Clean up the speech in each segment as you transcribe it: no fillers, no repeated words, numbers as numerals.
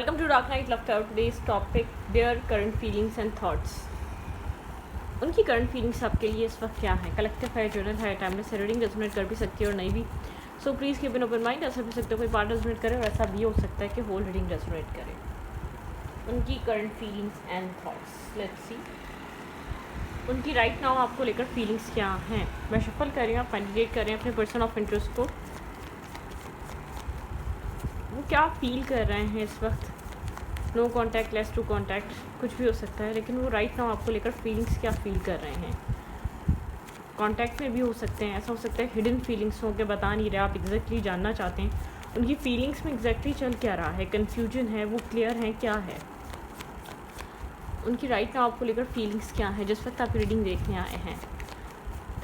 Welcome to Dark Night Love Tower. Today's topic their current feelings and thoughts. उनकी current feelings आपके लिए इस वक्त क्या है? कलेक्टिव है, जर्नल है, टाइमलेस है, रीडिंग रेजोनेट कर भी सकती है और नहीं भी. So please keep an open mind. ऐसा भी सकता है कोई पार्ट रेजोनेट करे और ऐसा भी हो सकता है कि होल रीडिंग रेजोनेट करे. उनकी current feelings and thoughts. Let's see उनकी राइट नाउ आपको लेकर फीलिंग्स क्या हैं. मैं शफल कर रही हूँ, आप कैंडिडेट कर रहे हैं अपने पर्सन ऑफ इंटरेस्ट को. वो क्या फील कर रहे हैं इस वक्त. No contact, less to contact, कुछ भी हो सकता है, लेकिन वो राइट नाउ आपको लेकर फीलिंग्स क्या फील कर रहे हैं. कॉन्टैक्ट में भी हो सकते हैं, ऐसा हो सकता है हिडन फीलिंग्स हो के बता नहीं रहे, आप एग्जैक्टली जानना चाहते हैं उनकी फीलिंग्स में एग्जैक्टली चल क्या रहा है. कन्फ्यूजन है, वो क्लियर है क्या है. उनकी राइट नाउ आपको लेकर फीलिंग्स क्या है जिस वक्त आप रीडिंग देखने आए हैं.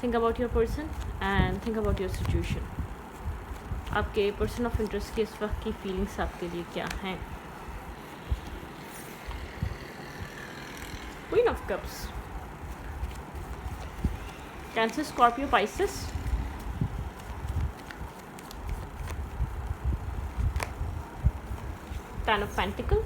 Think about your person and think about your situation. आपके पर्सन ऑफ इंटरेस्ट की इस वक्त की फीलिंग्स आपके लिए क्या हैं. Queen of Cups, Cancer, Scorpio, Pisces, Ten of Pentacles,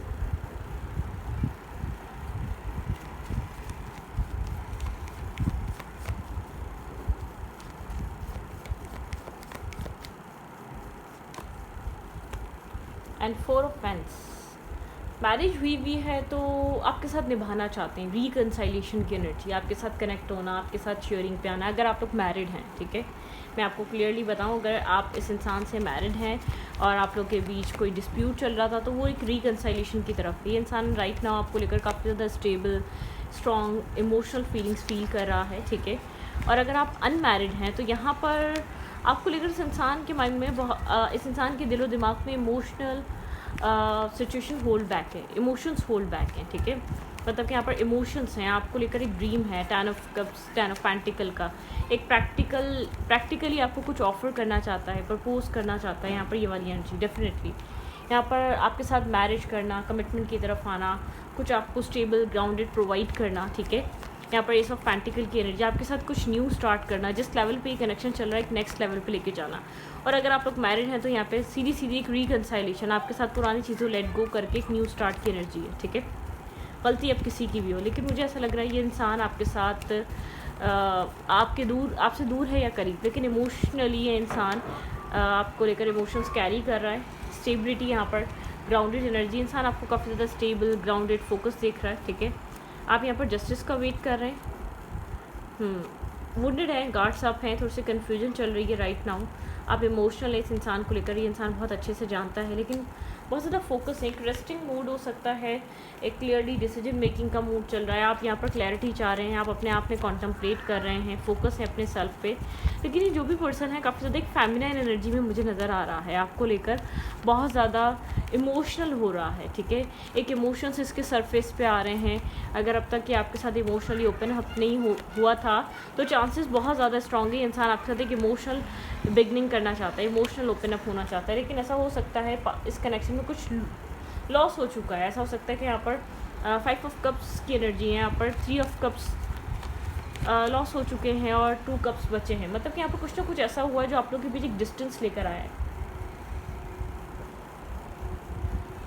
and Four of Wands. Marriage हुई भी है तो आपके साथ निभाना चाहते हैं, रिकन्साइलेशन की एनर्जी, आपके साथ कनेक्ट होना, आपके साथ शेयरिंग पे आना. अगर आप लोग मैरिड हैं, ठीक है, मैं आपको क्लियरली बताऊं, अगर आप इस इंसान से मैरिड हैं और आप लोग के बीच कोई डिस्प्यूट चल रहा था तो वो एक रिकन्साइलेशन की तरफ. ये इंसान राइट नाउ आपको लेकर काफ़ी ज़्यादा stable, strong emotional feelings feel कर रहा है, ठीक है. और अगर आप अनमैरिड हैं तो यहाँ पर आपको लेकर इस इंसान के माइंड में इस इंसान के दिलो दिमाग में इमोशनल सिचुएशन होल्ड बैक है, इमोशंस होल्ड बैक हैं, ठीक है. मतलब कि यहाँ पर इमोशंस हैं, आपको लेकर एक ड्रीम है. Ten of cups, ten of pentacle का एक प्रैक्टिकली आपको कुछ ऑफर करना चाहता है, प्रपोज करना चाहता है. यहाँ पर ये वाली एनर्जी डेफिनेटली यहाँ पर आपके साथ मैरिज करना, कमिटमेंट की तरफ आना, कुछ आपको स्टेबल ग्राउंडेड प्रोवाइड करना, ठीक है. यहाँ पर एस ऑफ पेंटिकल की एनर्जी, आपके साथ कुछ न्यू स्टार्ट करना, जिस लेवल पे ये कनेक्शन चल रहा है एक नेक्स्ट लेवल पे लेके जाना. और अगर आप लोग मैरिड हैं तो यहाँ पे सीधी एक रिकन्साइलेशन, आपके साथ पुरानी चीज़ों लेट गो करके एक न्यू स्टार्ट की एनर्जी है, ठीक है. गलती अब किसी की भी हो, लेकिन मुझे ऐसा लग रहा है ये इंसान आपके साथ आपसे दूर है या करीब, लेकिन इमोशनली ये इंसान आपको लेकर इमोशंस कैरी कर रहा है. स्टेबिलिटी यहाँ पर, ग्राउंडेड एनर्जी, इंसान आपको काफ़ी ज़्यादा स्टेबल ग्राउंडेड फोकस देख रहा है, ठीक है. आप यहाँ पर जस्टिस का वेट कर रहे हैं. वुंडेड है, गार्ड्स अप हैं, थोड़ी सी कन्फ्यूजन चल रही है राइट नाउ. आप इमोशनल है इस इंसान को लेकर, ये इंसान बहुत अच्छे से जानता है, लेकिन बहुत ज़्यादा फोकस है. एक रेस्टिंग मूड हो सकता है, एक क्लियरली डिसीजन मेकिंग का मूड चल रहा है. आप यहाँ पर क्लैरिटी चाह रहे हैं, आप अपने आप में कॉन्टम्पलेट कर रहे हैं, फोकस है अपने सेल्फ पे. लेकिन ये जो भी पर्सन है काफ़ी ज़्यादा एक फेमिनाइन एनर्जी में मुझे नज़र आ रहा है, आपको लेकर बहुत ज़्यादा इमोशनल हो रहा है, ठीक है. एक इमोशंस इसके सरफेस पे आ रहे हैं. अगर अब तक कि आपके साथ इमोशनली ओपन अप नहीं हुआ था तो चांसेस बहुत ज़्यादा स्ट्रॉन्ग है इंसान आपके साथ एक इमोशनल बिगनिंग करना चाहता है, इमोशनल ओपन अप होना चाहता है. लेकिन ऐसा हो सकता है इस कनेक्शन में कुछ लॉस हो चुका है. ऐसा हो सकता है कि यहाँ पर 5 ऑफ कप्स की एनर्जी है, यहाँ पर 3 ऑफ कप्स लॉस हो चुके हैं और 2 कप्स बचे हैं. मतलब कि यहाँ पर कुछ ना कुछ ऐसा हुआ है जो आप लोग के बीच एक डिस्टेंस लेकर आया है.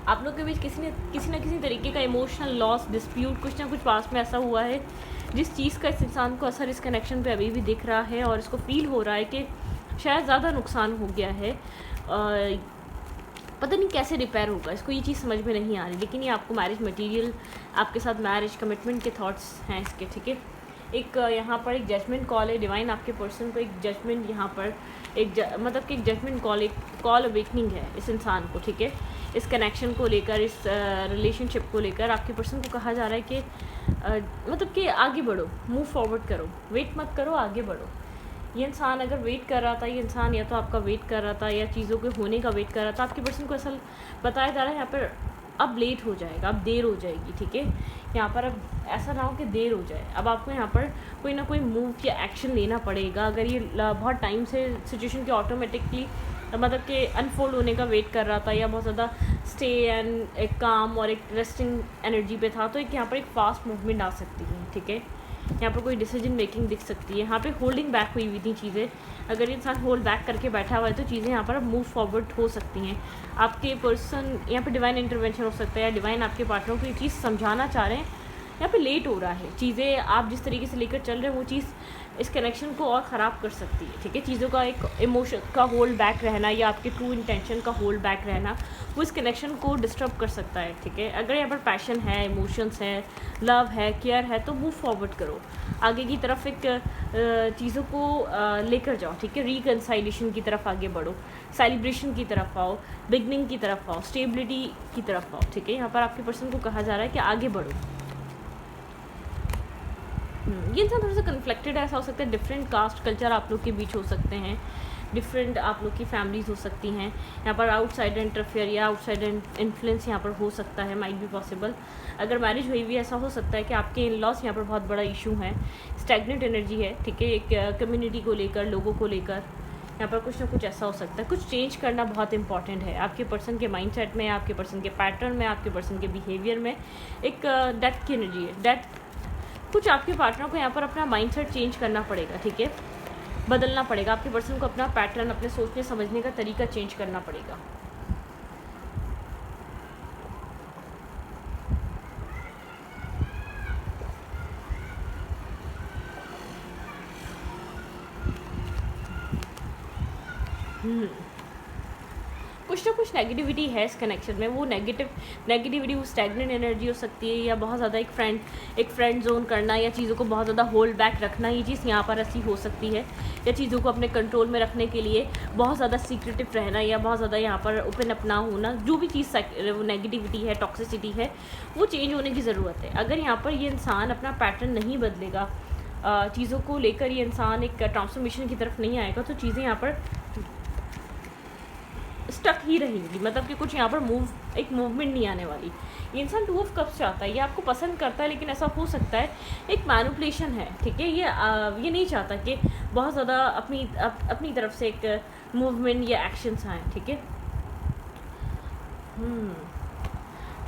आप लोग के बीच किसी न किसी तरीके का इमोशनल लॉस, डिस्प्यूट, कुछ ना कुछ पास में ऐसा हुआ है जिस चीज़ का इस इंसान को असर इस कनेक्शन पे अभी भी दिख रहा है और इसको फील हो रहा है कि शायद ज़्यादा नुकसान हो गया है. पता नहीं कैसे रिपेयर होगा, इसको ये चीज़ समझ में नहीं आ रही. लेकिन ये आपको मैरिज मटेरियल, आपके साथ मैरिज कमिटमेंट के थॉट्स हैं इसके, ठीक है. एक यहाँ पर एक जजमेंट कॉल है, डिवाइन आपके पर्सन को एक जजमेंट यहाँ पर मतलब कि एक जजमेंट कॉल, एक कॉल अवेकनिंग है इस इंसान को, ठीक है. इस कनेक्शन को लेकर, इस रिलेशनशिप को लेकर आपके पर्सन को कहा जा रहा है कि मतलब कि आगे बढ़ो, मूव फॉरवर्ड करो, वेट मत करो, आगे बढ़ो. ये इंसान अगर वेट कर रहा था, ये इंसान या तो आपका वेट कर रहा था या चीज़ों के होने का वेट कर रहा था. आपके पर्सन को ऐसा बताया जा रहा है यहाँ पर अब लेट हो जाएगा, अब देर हो जाएगी, ठीक है. यहाँ पर अब ऐसा ना हो कि देर हो जाए, अब आपको यहाँ पर कोई ना कोई मूव या एक्शन लेना पड़ेगा. अगर ये बहुत टाइम से सिचुएशन के ऑटोमेटिकली मतलब कि अनफोल्ड होने का वेट कर रहा था या बहुत ज़्यादा स्टे एंड एक काम और एक रेस्टिंग एनर्जी पे था, तो एक यहाँ पर एक फास्ट मूवमेंट आ सकती है, ठीक है. यहाँ पर कोई डिसीजन मेकिंग दिख सकती है, यहाँ पे होल्डिंग बैक हुई हुई थी चीज़ें, अगर इंसान होल्ड बैक करके बैठा हुआ है तो चीज़ें यहाँ पर मूव फॉरवर्ड हो सकती हैं। आपके पर्सन यहाँ पे डिवाइन इंटरवेंशन हो सकता है, या डिवाइन आपके पार्टनर को ये चीज़ समझाना चाह रहे हैं, यहाँ पे लेट हो रहा है, चीज़ें आप जिस तरीके से लेकर चल रहे हैं वो चीज़ इस कनेक्शन को और ख़राब कर सकती है, ठीक है। चीज़ों का एक इमोशन का होल्ड बैक रहना या आपके ट्रू इंटेंशन का होल्ड बैक रहना वो इस कनेक्शन को डिस्टर्ब कर सकता है, ठीक है। अगर यहाँ पर पैशन है, इमोशंस है, लव है, केयर है, तो मूव फॉरवर्ड करो, आगे की तरफ एक चीज़ों को लेकर जाओ, ठीक है। रिकन्साइलेशन की तरफ आगे बढ़ो, सेलिब्रेशन की तरफ आओ, बिगनिंग की तरफ आओ, स्टेबिलिटी की तरफ आओ, ठीक है। यहाँ पर आपके पर्सन को कहा जा रहा है कि आगे बढ़ो। ये इंसान थोड़ा सा कन्फ्लिक्टेड ऐसा हो सकता है, डिफरेंट कास्ट कल्चर आप लोग के बीच हो सकते हैं, डिफरेंट आप लोग की फैमिलीज़ हो सकती हैं, यहाँ पर आउटसाइड इंटरफेयर या आउटसाइड इन्फ्लुएंस यहाँ पर हो सकता है, माइट बी पॉसिबल। अगर मैरिज हुई भी ऐसा हो सकता है कि आपके इन लॉस यहाँ पर बहुत बड़ा इशू है, स्टैग्नेंट एनर्जी है, ठीक है। एक कम्युनिटी को लेकर, लोगों को लेकर यहाँ पर कुछ ना कुछ ऐसा हो सकता है। कुछ चेंज करना बहुत इंपॉर्टेंट है आपके पर्सन के माइंडसेट में, आपके पर्सन के पैटर्न में, आपके पर्सन के बिहेवियर में। एक डेथ की एनर्जी है, डेथ कुछ आपके पार्टनर को यहाँ पर अपना माइंडसेट चेंज करना पड़ेगा, ठीक है, बदलना पड़ेगा। आपके पर्सन को अपना पैटर्न, अपने सोचने समझने का तरीका चेंज करना पड़ेगा। कुछ ना कुछ नेगेटिविटी है इस कनेक्शन में, वो नेगेटिविटी वो स्टैग्नेंट एनर्जी हो सकती है, या बहुत ज़्यादा एक फ्रेंड जोन करना, या चीज़ों को बहुत ज़्यादा होल्ड बैक रखना, ये चीज़ यहाँ पर ऐसी हो सकती है। या चीज़ों को अपने कंट्रोल में रखने के लिए बहुत ज़्यादा सीक्रेटिव रहना, या बहुत ज़्यादा यहाँ पर ओपन अप ना होना, जो भी चीज़ नेगेटिविटी है, टॉक्सिसिटी है, वो चेंज होने की ज़रूरत है। अगर यहाँ पर ये इंसान अपना पैटर्न नहीं बदलेगा, चीज़ों को लेकर ये इंसान एक ट्रांसफॉर्मेशन की तरफ नहीं आएगा, तो चीज़ें यहाँ पर स्टक ही रहेंगी, मतलब कि कुछ यहाँ पर मूवमेंट नहीं आने वाली। ये इंसान 2 ऑफ कप्स चाहता है, ये आपको पसंद करता है, लेकिन ऐसा हो सकता है एक मैनिपुलेशन है, ठीक है। ये नहीं चाहता कि बहुत ज़्यादा अपनी तरफ से एक मूवमेंट या एक्शंस आएँ, ठीक है।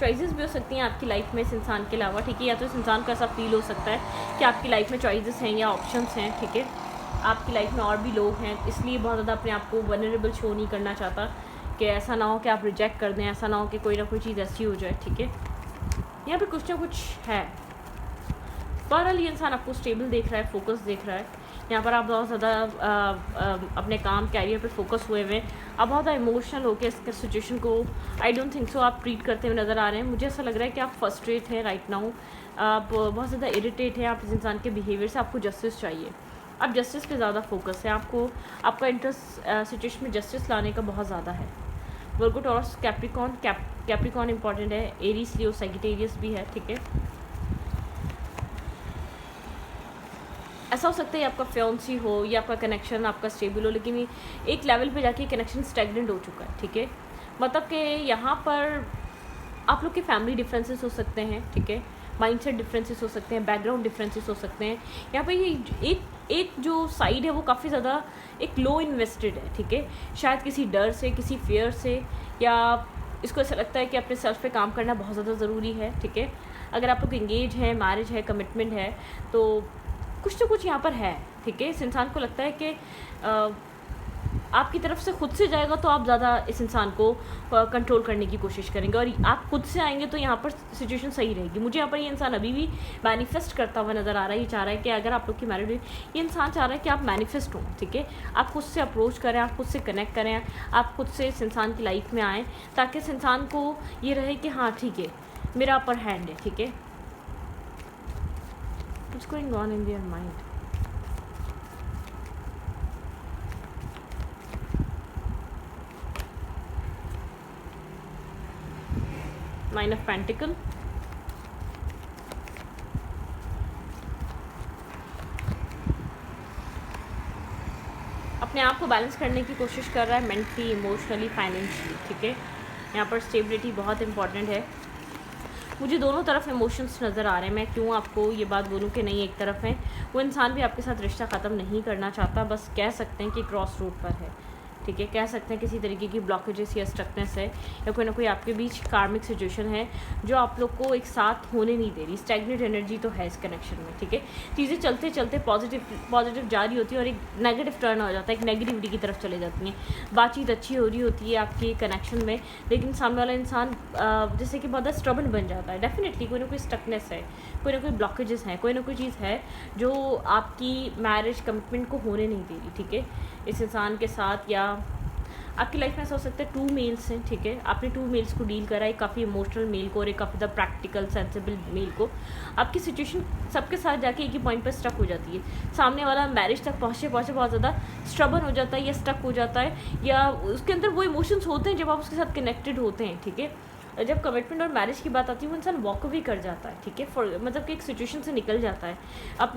चॉइसेस भी हो सकती हैं आपकी लाइफ में इस इंसान के अलावा, ठीक है। या तो इस इंसान को ऐसा फील हो सकता है कि आपकी लाइफ में चॉइसेस हैं या ऑप्शंस हैं, ठीक है। आपकी लाइफ में और भी लोग हैं, इसलिए बहुत ज़्यादा अपने आप को वनरेबल शो नहीं करना चाहता, कि ऐसा ना हो कि आप रिजेक्ट कर दें, ऐसा ना हो कि कोई ना कोई चीज़ ऐसी हो जाए, ठीक है। यहाँ पे कुछ ना कुछ है। बहरहाल ये इंसान आपको स्टेबल देख रहा है, फोकस देख रहा है। यहाँ पर आप बहुत ज़्यादा अपने काम, कैरियर पे फोकस हुए हुए, आप बहुत ज़्यादा इमोशनल होकर इस सिचुएशन को आई डोंट थिंक सो आप ट्रीट करते हुए नज़र आ रहे हैं। मुझे ऐसा लग रहा है कि आप फ्रस्ट्रेट हैं राइट नाउ, आप बहुत ज़्यादा इरिटेट हैं आप इस इंसान के बिहेवियर से, आपको जस्टिस चाहिए, आप जस्टिस पे ज़्यादा फोकस है, आपको आपका इंटरेस्ट सिचुएशन में जस्टिस लाने का बहुत ज़्यादा है। वर्गो, टॉरस, कैप्रिकॉन इंपॉर्टेंट है, एरीज, लियो, सैजिटेरियस भी है, ठीक है। ऐसा हो सकता है आपका फियांसी हो या आपका कनेक्शन आपका स्टेबल हो, लेकिन एक लेवल पे जाके कनेक्शन स्टैग्नेंट हो चुका है, ठीक है। मतलब कि यहाँ पर आप लोग के फैमिली डिफरेंसेस हो सकते हैं, ठीक है, माइंडसेट डिफरेंसेस हो सकते हैं, बैकग्राउंड डिफरेंसेस हो सकते हैं। यहाँ पे ये एक जो साइड है वो काफ़ी ज़्यादा एक लो इन्वेस्टेड है, ठीक है, शायद किसी डर से, किसी फियर से, या इसको ऐसा लगता है कि अपने सेल्फ पे काम करना बहुत ज़्यादा ज़रूरी है, ठीक है। अगर आप लोग इंगेज है, मैरिज है, कमिटमेंट है, तो कुछ तो कुछ यहाँ पर है, ठीक है। इस इंसान को लगता है कि आपकी तरफ से खुद से जाएगा तो आप ज़्यादा इस इंसान को कंट्रोल करने की कोशिश करेंगे, और आप खुद से आएंगे तो यहाँ पर सिचुएशन सही रहेगी। मुझे यहाँ पर ये इंसान अभी भी मैनिफेस्ट करता हुआ नज़र आ रहा है। ये चाह रहा है कि अगर आप लोग की मैरिज हुई, ये इंसान चाह रहा है कि आप मैनिफेस्ट हों, ठीक है। आप खुद से अप्रोच करें, आप खुद से कनेक्ट करें, आप खुद से इस इंसान की लाइफ में आएँ, ताकि इस इंसान को ये रहे कि हाँ ठीक है, मेरा अपर हैंड है, ठीक है। What's going on in their mind? Nine of pentacle, अपने आप को बैलेंस करने की कोशिश कर रहा है, मेंटली, इमोशनली, फाइनेंशियली, ठीक है। यहाँ पर स्टेबिलिटी बहुत इंपॉर्टेंट है। मुझे दोनों तरफ इमोशंस नज़र आ रहे हैं। मैं क्यों आपको ये बात बोलूँ कि नहीं एक तरफ है, वो इंसान भी आपके साथ रिश्ता ख़त्म नहीं करना चाहता, बस कह सकते हैं कि क्रॉस रोड पर है, ठीक है, कह सकते हैं किसी तरीके की ब्लॉकेजेस या स्टकनेस है, या कोई ना कोई आपके बीच कार्मिक सिचुएशन है जो आप लोग को एक साथ होने नहीं दे रही। स्टैग्नेंट एनर्जी तो है इस कनेक्शन में, ठीक है। चीज़ें चलते चलते पॉजिटिव जा रही होती है और एक नेगेटिव टर्न हो जाता है, एक नेगेटिविटी की तरफ चले जाती हैं। बातचीत अच्छी हो रही होती है आपकी कनेक्शन में, लेकिन सामने वाला इंसान जैसे कि बहुत ज़्यादा स्टबर्न बन जाता है। डेफिनेटली कोई ना कोई स्टकनेस है, कोई ना कोई ब्लॉकेजेस हैं, कोई ना कोई चीज़ है जो आपकी मैरिज कमिटमेंट को होने नहीं दे रही, ठीक है, इस इंसान के साथ। या आपकी लाइफ में ऐसा हो सकता है 2 मेल्स हैं, ठीक है, आपने 2 मेल्स को डील करा, एक काफ़ी इमोशनल मेल को और एक काफ़ी ज़्यादा प्रैक्टिकल सेंसिबल मेल को। आपकी सिचुएशन सबके साथ जाके एक ही पॉइंट पर स्टक हो जाती है। सामने वाला मैरिज तक पहुँचे बहुत ज़्यादा स्ट्रबन हो जाता है या स्टक हो जाता है, या उसके अंदर वो इमोशंस होते हैं जब आप उसके साथ कनेक्टेड होते हैं, ठीक है। जब कमिटमेंट और मैरिज की बात आती है वो इंसान वॉक अवे कर जाता है, ठीक है, मतलब कि एक सिचुएशन से निकल जाता है। अब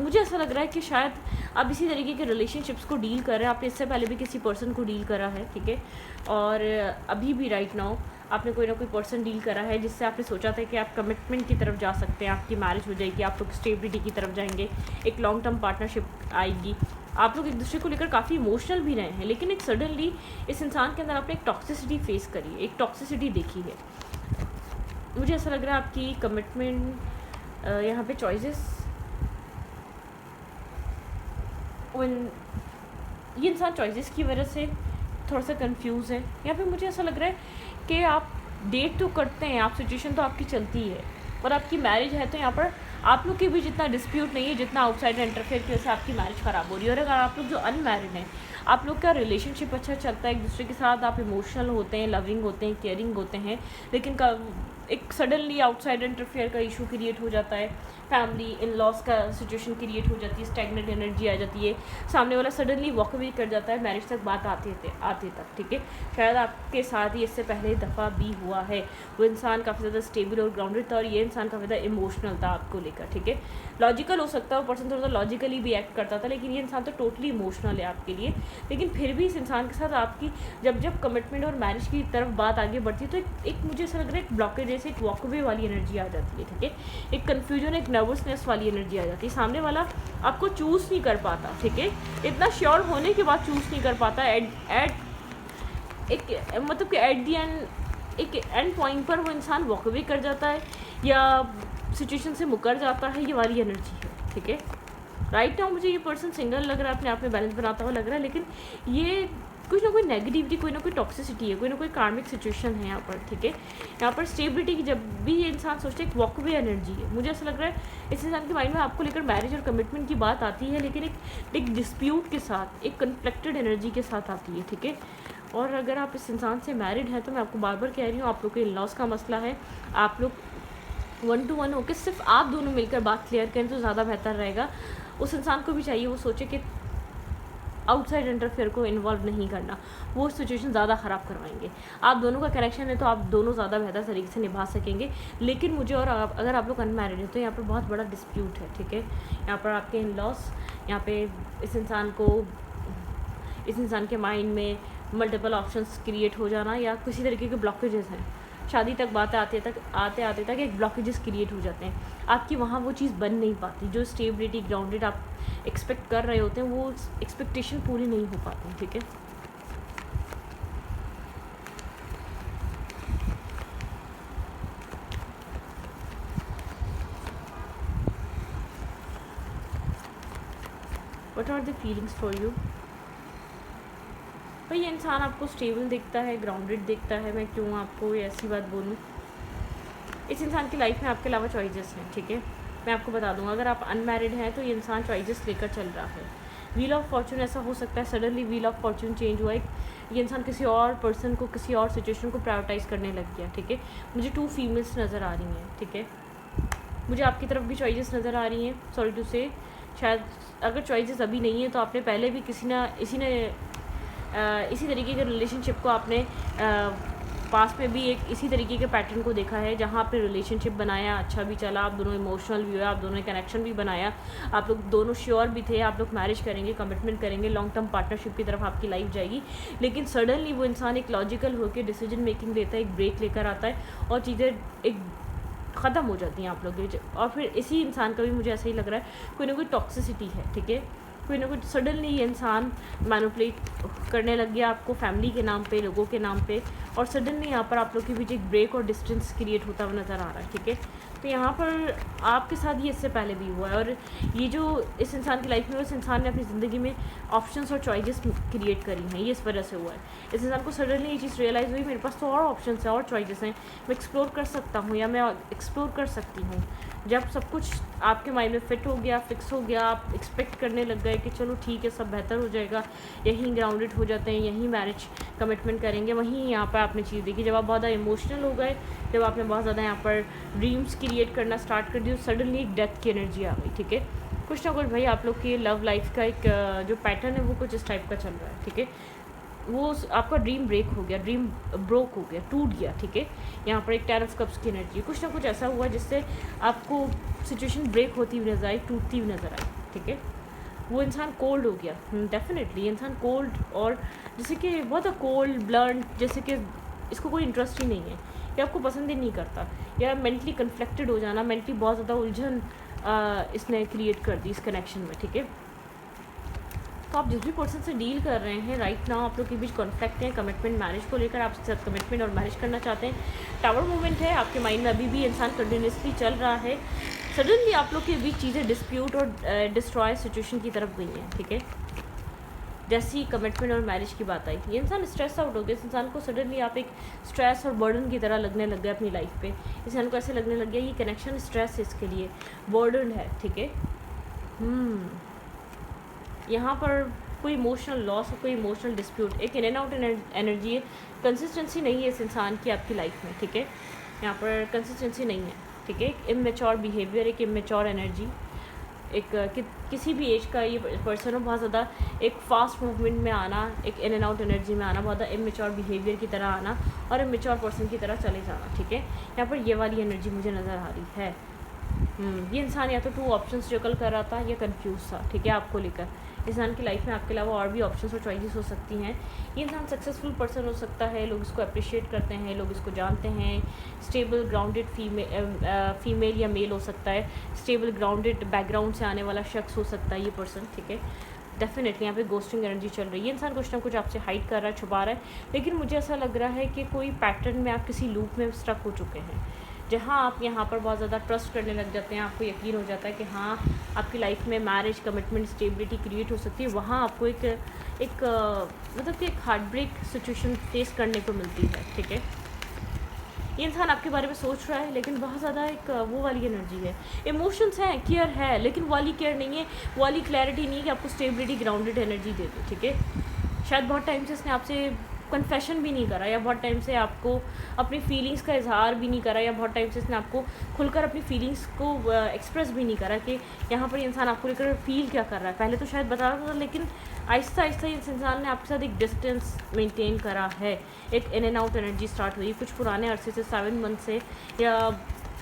मुझे ऐसा लग रहा है कि शायद आप इसी तरीके के रिलेशनशिप्स को डील कर रहे हैं। आपने इससे पहले भी किसी पर्सन को डील करा है, ठीक है, और अभी भी राइट नाउ आपने कोई ना कोई पर्सन डील करा है जिससे आपने सोचा था कि आप कमिटमेंट की तरफ जा सकते हैं, आपकी मैरिज हो जाएगी, आप लोग स्टेबिलिटी की तरफ जाएंगे, एक लॉन्ग टर्म पार्टनरशिप आएगी, आप लोग एक दूसरे को लेकर काफ़ी इमोशनल भी रहे हैं। लेकिन एक सडनली इस इंसान के अंदर आपने एक टॉक्सिसिटी फेस करी है, एक टॉक्सिसिटी देखी है। मुझे ऐसा लग रहा है आपकी कमिटमेंट यहाँ पे चॉइसेस, ये इंसान चॉइसेस की वजह से थोड़ा सा कंफ्यूज है, या फिर मुझे ऐसा लग रहा है कि आप डेट तो करते हैं, आप सिचुएशन तो आपकी चलती है, और आपकी मैरिज है तो यहाँ पर आप लोग के बीच इतना डिस्प्यूट नहीं है जितना आउटसाइड इंटरफेयर की वजह से आपकी मैरिज ख़राब हो रही है। और अगर आप लोग जो अनमैरिड हैं, आप लोग का रिलेशनशिप अच्छा चलता है एक दूसरे के साथ, आप इमोशनल होते हैं, लविंग होते हैं, केयरिंग होते हैं, लेकिन एक सडनली आउटसाइड इंटरफेयर का इशू क्रिएट हो जाता है, फैमिली इन लॉस का सिचुएशन क्रिएट हो जाती है, स्टैग्नेंट एनर्जी आ जाती है, सामने वाला सडनली वॉक अवे कर जाता है मैरिज तक बात आते तक, ठीक है। शायद आपके साथ ही इससे पहले दफ़ा भी हुआ है, वो इंसान काफ़ी ज़्यादा स्टेबल और ग्राउंडेड था और ये इंसान काफ़ी ज़्यादा इमोशनल था आपको लेकर, ठीक है। लॉजिकल हो सकता है वो पर्सन, थोड़ा सा लॉजिकली भी एक्ट करता था, लेकिन ये इंसान तो टोटली इमोशनल है आपके लिए। लेकिन फिर भी इस इंसान के साथ आपकी जब कमिटमेंट और मैरिज की तरफ बात आगे बढ़ती है तो एक मुझे ऐसा लग रहा है एक ब्लॉकेज जैसे एक वॉकअवे वाली एनर्जी आ जाती है, ठीक है, एक कन्फ्यूजन, एक नर्वसनेस वाली एनर्जी आ जाती है। सामने वाला आपको चूज़ नहीं कर पाता, ठीक है, इतना श्योर होने के बाद चूज़ नहीं कर पाता, मतलब कि एट दी एंड एक एंड पॉइंट पर वो इंसान वॉकअवे कर जाता है या सिचुएशन से मुकर जाता है, ये वाली एनर्जी है, ठीक है। राइट नाउ मुझे ये पर्सन सिंगल लग रहा है, अपने आप में बैलेंस बनाता हुआ लग रहा है, लेकिन ये कुछ ना कोई नेगेटिविटी, कोई ना कोई टॉक्सिसिटी है, कोई ना कोई कार्मिक सिचुएशन है यहाँ पर, ठीक है। यहाँ पर स्टेबिलिटी की जब भी ये इंसान सोचते हैं एक वॉकवे एनर्जी है। मुझे ऐसा लग रहा है इस इंसान के माइंड में आपको लेकर मैरिज और कमिटमेंट की बात आती है, लेकिन एक डिस्प्यूट के साथ, एक कन्फ्लिक्टेड एनर्जी के साथ आती है, ठीक है। और अगर आप इस इंसान से मैरिड हैं तो मैं आपको बार बार कह रही हूँ, आप लोग के इन-लॉज का मसला है, आप लोग 1 to 1 होकर सिर्फ आप दोनों मिलकर बात क्लियर करें तो ज़्यादा बेहतर रहेगा। उस इंसान को भी चाहिए वो सोचे कि आउटसाइड इंटरफेयर को इन्वॉल्व नहीं करना, वो सिचुएशन ज़्यादा ख़राब करवाएंगे। आप दोनों का कनेक्शन है तो आप दोनों ज़्यादा बेहतर तरीके से निभा सकेंगे। लेकिन मुझे और अगर आप लोग अनमैरिड हैं तो यहाँ पर बहुत बड़ा डिस्प्यूट है, ठीक है। यहाँ पर आपके इन-लॉस, यहाँ पे इस इंसान के माइंड में मल्टीपल ऑप्शंस क्रिएट हो जाना या किसी तरीके के ब्लॉकेजेस हैं, शादी तक बातें आते आते तक एक ब्लॉकेजेस क्रिएट हो जाते हैं। आपकी वहाँ वो चीज़ बन नहीं पाती, जो स्टेबिलिटी ग्राउंडेड आप एक्सपेक्ट कर रहे होते हैं वो एक्सपेक्टेशन पूरी नहीं हो पाती, ठीक है। What are the feelings for you? भाई ये इंसान आपको स्टेबल दिखता है, ग्राउंडेड दिखता है, मैं क्यों आपको ये ऐसी बात बोलूँ। इस इंसान की लाइफ में आपके अलावा चॉइसेस हैं, ठीक है। मैं आपको बता दूंगा, अगर आप अनमैरिड हैं तो ये इंसान चॉइसेस लेकर चल रहा है। व्हील ऑफ फॉर्चून ऐसा हो सकता है suddenly wheel of Fortune change हुआ, ये इंसान किसी और पर्सन को, किसी और सिचुएशन को प्रायोरिटाइज़ करने लग गया, ठीक है। मुझे 2 फीमेल्स नज़र आ रही हैं, ठीक है। मुझे आपकी तरफ भी चॉइसेस नज़र आ रही हैं, सॉरी टू से। शायद अगर चॉइसेस अभी नहीं है तो आपने पहले भी इसी तरीके के रिलेशनशिप को आपने पास में भी एक इसी तरीके के पैटर्न को देखा है, जहाँ आपने रिलेशनशिप बनाया, अच्छा भी चला, आप दोनों इमोशनल भी हुए, आप दोनों ने कनेक्शन भी बनाया, आप लोग दोनों श्योर भी थे आप लोग मैरिज करेंगे, कमिटमेंट करेंगे, लॉन्ग टर्म पार्टनरशिप की तरफ आपकी लाइफ जाएगी। लेकिन सडनली वो इंसान एक लॉजिकल होकर डिसीजन मेकिंग देता है, एक ब्रेक लेकर आता है और चीज़ें एक ख़त्म हो जाती हैं आप लोग। और फिर इसी इंसान का भी मुझे ऐसा ही लग रहा है कोई ना कोई टॉक्सिसिटी है, ठीक है। कोई ना कुछ सडनली ये इंसान मैनिपुलेट करने लग गया आपको फैमिली के नाम पे, लोगों के नाम पे, और सडनली यहाँ पर आप लोग के बीच एक ब्रेक और डिस्टेंस क्रिएट होता हुआ नज़र आ रहा है, ठीक है। तो यहाँ पर आपके साथ ये इससे पहले भी हुआ है, और ये जो इस इंसान की लाइफ में, उस इंसान ने अपनी ज़िंदगी में ऑप्शंस और चॉइसेस क्रिएट करी हैं, ये इस वजह से हुआ है। इस इंसान को सडनली ये चीज़ रियलाइज़ हुई, मेरे पास तो और ऑप्शंस हैं और चॉइसेस हैं, मैं एक्सप्लोर कर सकता हूँ या मैं एक्सप्लोर कर सकती हूँ। जब सब कुछ आपके माइंड में फिट हो गया, फिक्स हो गया, आप एक्सपेक्ट करने लग गए कि चलो ठीक है, सब बेहतर हो जाएगा, यहीं ग्राउंडेड हो जाते हैं, यहीं मैरिज कमिटमेंट करेंगे, वहीं यहाँ पर आपने चीज़ देखी। जब आप बहुत ज़्यादा इमोशनल हो गए, जब आपने बहुत ज़्यादा यहाँ पर ड्रीम्स क्रिएट करना स्टार्ट कर दी, सडनली एक डेथ की एनर्जी आ गई, ठीक है। कुछ ना कुछ भाई आप लोग की लव लाइफ का एक जो पैटर्न है वो कुछ इस टाइप का चल रहा है, ठीक है। वो आपका ड्रीम ब्रेक हो गया, ड्रीम ब्रोक हो गया, टूट गया, ठीक है। यहाँ पर एक 10 ऑफ कप्स की एनर्जी, कुछ ना कुछ ऐसा हुआ जिससे आपको सिचुएशन ब्रेक होती हुई नजर आई, टूटती हुई नजर आई, ठीक है। वो इंसान कोल्ड हो गया, डेफिनेटली इंसान कोल्ड, और जैसे कि बहुत कोल्ड ब्लंट, जैसे कि इसको कोई इंटरेस्ट ही नहीं है, या आपको पसंद ही नहीं करता, या मेंटली कन्फ्लिक्टेड हो जाना, मेंटली बहुत ज़्यादा उलझन इसने क्रिएट कर दी इस कनेक्शन में, ठीक है। तो आप जिस भी पर्सन से डील कर रहे हैं राइट नाउ, आप लोग के बीच कॉन्फ्लिक्ट है कमिटमेंट मैरिज को लेकर, आपके साथ कमिटमेंट और मैरिज करना चाहते हैं। टावर मूवमेंट है आपके माइंड में, अभी भी इंसान कंटिन्यूसली चल रहा है। सडनली आप लोग के बीच चीज़ें डिस्प्यूट और डिस्ट्रॉय सिचुएशन की तरफ गई हैं, ठीक है। जैसी कमिटमेंट और मैरिज की बात आई थी, ये इंसान स्ट्रेस आउट हो गया, इस इंसान को सडनली आप एक स्ट्रेस और बर्डन की तरह लगने लग गए अपनी लाइफ पे। इस इंसान को ऐसे लगने लग गया ये कनेक्शन स्ट्रेस है इसके लिए, बर्डन है, ठीक है। यहाँ पर कोई इमोशनल लॉस और कोई इमोशनल डिस्प्यूट, एक इन एंड आउट एनर्जी है, कंसिस्टेंसी नहीं है इस इंसान की आपकी लाइफ में, ठीक है। यहाँ पर कंसिस्टेंसी नहीं है, ठीक है। एक इमेच्योर बिहेवियर, एक इमेच्योर एनर्जी, एक किसी भी एज का ये पर्सन हो, बहुत ज़्यादा एक फास्ट मूवमेंट में आना, एक इन एंड आउट एनर्जी में आना, बहुत ज़्यादा इमेच्योर बिहेवियर की तरह आना और इमेच्योर पर्सन की तरह चले जाना, ठीक है। यहाँ पर ये वाली एनर्जी मुझे नज़र आ रही है। ये इंसान या तो 2 ऑप्शंस स्ट्रगल कर रहा था या कंफ्यूज था, ठीक है, आपको लेकर। इंसान की लाइफ में आपके अलावा और भी ऑप्शंस और चॉइसेस हो सकती हैं। ये इंसान सक्सेसफुल पर्सन हो सकता है, लोग इसको अप्रिशिएट करते हैं, लोग इसको जानते हैं। स्टेबल ग्राउंडेड फीमेल या मेल हो सकता है, स्टेबल ग्राउंडेड बैकग्राउंड से आने वाला शख्स हो सकता है ये पर्सन, ठीक है। डेफिनेटली यहाँ पे गोस्टिंग एनर्जी चल रही है, इंसान कुछ ना कुछ आपसे हाइड कर रहा है, छुपा रहा है, लेकिन मुझे ऐसा लग रहा है कि कोई पैटर्न में आप किसी लूप में स्टक हो चुके हैं, जहाँ आप यहाँ पर बहुत ज़्यादा ट्रस्ट करने लग जाते हैं, आपको यकीन हो जाता है कि हाँ आपकी लाइफ में मैरिज कमिटमेंट स्टेबिलिटी क्रिएट हो सकती है। वहाँ आपको एक मतलब कि एक हार्ट ब्रेक सिचुएशन फेस करने को मिलती है, ठीक है। ये इंसान आपके बारे में सोच रहा है, लेकिन बहुत ज़्यादा एक वो वाली एनर्जी है, इमोशंस हैं, केयर है, लेकिन वो वाली केयर नहीं है, वो वाली क्लैरिटी नहीं है कि आपको स्टेबिलिटी ग्राउंडेड एनर्जी दे दो, ठीक है। शायद बहुत टाइम से इसने आपसे कन्फेशन भी नहीं करा, या बहुत टाइम से आपको अपनी फीलिंग्स का इजहार भी नहीं करा, या बहुत टाइम से इसने आपको खुलकर अपनी फीलिंग्स को एक्सप्रेस भी नहीं करा कि यहाँ पर इंसान आपको लेकर फील क्या कर रहा है। पहले तो शायद बता रहा था, लेकिन आहिस्ता आहिस्ता इस इंसान ने आपके साथ एक डिस्टेंस मेंटेन करा है, एक in and out energy start हुई कुछ पुराने अरसे से, 7 मंथ से या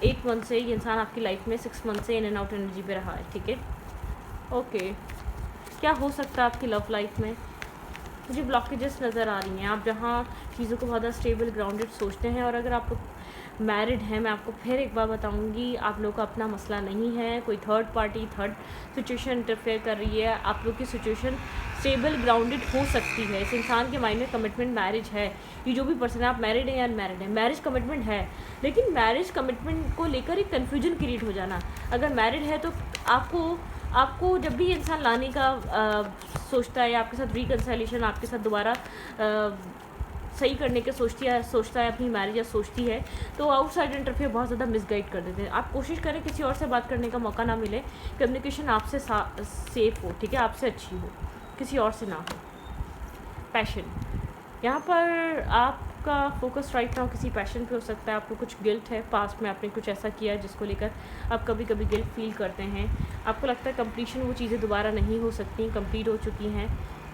8 मंथ से। ये इंसान आपकी लाइफ में 6 मंथ से इन एंड आउट एनर्जी पे रहा है, ठीक है। ओके, क्या हो सकता है आपकी लव लाइफ में? मुझे ब्लॉकेजेस नज़र आ रही हैं, आप जहाँ चीज़ों को बहुत स्टेबल ग्राउंडेड सोचते हैं। और अगर आप मैरिड हैं, मैं आपको फिर एक बार बताऊंगी, आप लोग का अपना मसला नहीं है, कोई third party third situation interfere कर रही है। आप लोग की सिचुएशन स्टेबल ग्राउंडेड हो सकती है। इस इंसान के माइंड में कमिटमेंट मैरिज है, ये जो भी पर्सन है, आप मैरिड हैं या अनमैरिड है, मैरिज कमिटमेंट है, लेकिन मैरिज कमिटमेंट को लेकर एक कन्फ्यूजन क्रिएट हो जाना। अगर मैरिड है तो आपको जब भी इंसान लाने का सोचता है, या आपके साथ रिकन्सिलिएशन, आपके साथ दोबारा सही करने के सोचता है अपनी मैरिज या सोचती है, तो आउटसाइड इंटरफेयर बहुत ज़्यादा मिसगाइड कर देते हैं। आप कोशिश करें किसी और से बात करने का मौका ना मिले, कम्युनिकेशन आपसे सेफ हो, ठीक है, आपसे अच्छी हो, किसी और से ना हो। पैशन, यहाँ पर आपका फोकस राइट नाउ किसी पैशन पे हो सकता है। आपको कुछ गिल्ट है, पास्ट में आपने कुछ ऐसा किया जिसको लेकर आप कभी कभी गिल्ट फील करते हैं। आपको लगता है कंप्लीशन वो चीज़ें दोबारा नहीं हो सकती, कंप्लीट हो चुकी हैं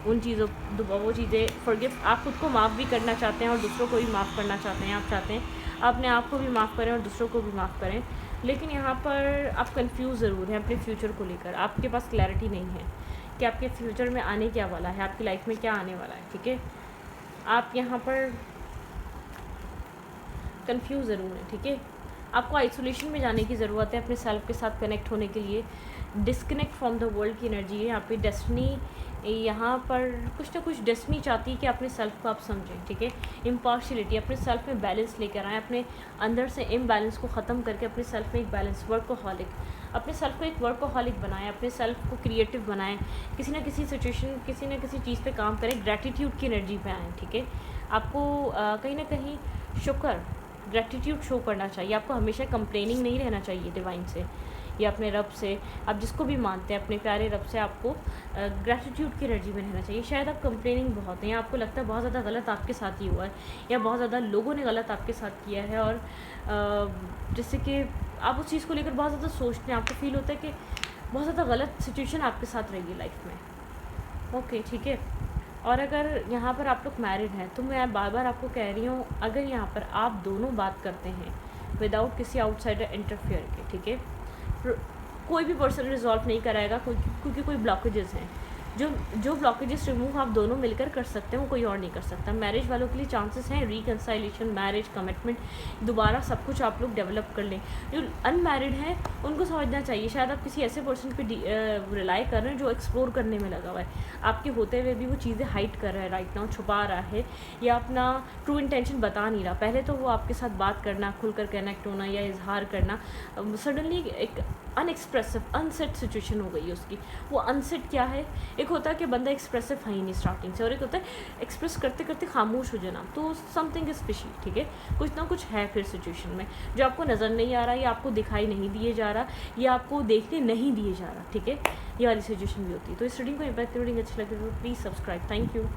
उन चीज़ों, वो चीज़ें फॉरगिव। आप खुद को माफ़ भी करना चाहते हैं और दूसरों को भी माफ़ करना चाहते हैं। आप चाहते हैं अपने आप को भी माफ़ करें और दूसरों को भी माफ़ करें, लेकिन यहाँ पर आप कंफ्यूज ज़रूर हैं अपने फ्यूचर को लेकर। आपके पास क्लैरिटी नहीं है कि आपके फ्यूचर में आने क्या वाला है, आपकी लाइफ में क्या आने वाला है, ठीक है। आप यहाँ पर कंफ्यूज ज़रूर हैं, ठीक है। आपको आइसोलेशन में जाने की ज़रूरत है अपने सेल्फ के साथ कनेक्ट होने के लिए। डिस्कनेक्ट फ्रॉम द वर्ल्ड की एनर्जी है यहाँ पे। डेस्टिनी, यहाँ पर कुछ ना कुछ डेस्टिनी चाहती है कि अपने सेल्फ को आप समझें, ठीक है। इम्पार्शियलिटी, अपने सेल्फ में बैलेंस लेकर आएँ, अपने अंदर से इम्बैलेंस को ख़त्म करके अपने सेल्फ में एक बैलेंस, वर्कहॉलिक, अपने सेल्फ को एक वर्कहॉलिक बनाएं, अपने सेल्फ को क्रिएटिव बनाएं, किसी ना किसी सिचुएशन, किसी ना किसी चीज़ पे काम करें, ग्रैटिट्यूड की एनर्जी पे आएँ, ठीक है। आपको कहीं ना कहीं शुक्र, ग्रैटिट्यूड शो करना चाहिए। आपको हमेशा कंप्लेनिंग नहीं रहना चाहिए डिवाइन से या अपने रब से, आप जिसको भी मानते हैं अपने प्यारे रब से, आपको ग्रैटिट्यूड की एनर्जी में रहना चाहिए। शायद आप कंप्लेनिंग बहुत हैं, या आपको लगता है बहुत ज़्यादा गलत आपके साथ ही हुआ है, या बहुत ज़्यादा लोगों ने गलत आपके साथ किया है, और जैसे कि आप उस चीज़ को लेकर बहुत ज़्यादा सोचते हैं, आपको फील होता है कि बहुत ज़्यादा गलत सिचुएशन आपके साथ रहेगी लाइफ में। ओके, ठीक है। और अगर यहाँ पर आप लोग मैरिड हैं तो मैं बार बार आपको कह रही हूँ, अगर यहाँ पर आप दोनों बात करते हैं विदाउट किसी आउटसाइडर इंटरफेयर के, ठीक है, कोई भी पर्सन रिजॉल्व नहीं कराएगा, क्योंकि कोई ब्लॉकेजेस हैं। जो ब्लॉकेजेस रिमूव आप दोनों मिलकर कर सकते हैं वो कोई और नहीं कर सकता। मैरिज वालों के लिए चांसेस हैं रिकंसाइलेशन, मैरिज, कमिटमेंट, दोबारा सब कुछ आप लोग डेवलप कर लें। जो अनमैरिड हैं उनको समझना चाहिए, शायद आप किसी ऐसे पर्सन पे रिलाई कर रहे हैं जो एक्सप्लोर करने में लगा हुआ है, आपके होते हुए भी वो चीज़ें हाइड कर रहा है राइट नाउ, छुपा रहा है, या अपना ट्रू इंटेंशन बता नहीं रहा। पहले तो वो आपके साथ बात करना, खुलकर कनेक्ट होना या इजहार करना, सडनली एक अनएक्सप्रेसिव, अनसेट सिचुएशन हो गई उसकी। वो अनसेट क्या है, एक होता है कि बंदा एक्सप्रेसिव है ही नहीं स्टार्टिंग से, और एक होता है एक्सप्रेस करते करते खामोश हो जाना, तो समथिंग इज फिशी, ठीक है। कुछ ना कुछ है फिर सिचुएशन में जो आपको नज़र नहीं आ रहा, या आपको दिखाई नहीं दिए जा रहा, या आपको देखने नहीं दिए जा रहा, ठीक है। ये वाली सिचुएशन भी होती है। तो इस रीडिंग को इम्पैक्ट रीडिंग अच्छी लगे तो प्लीज़ सब्सक्राइब। Thank you.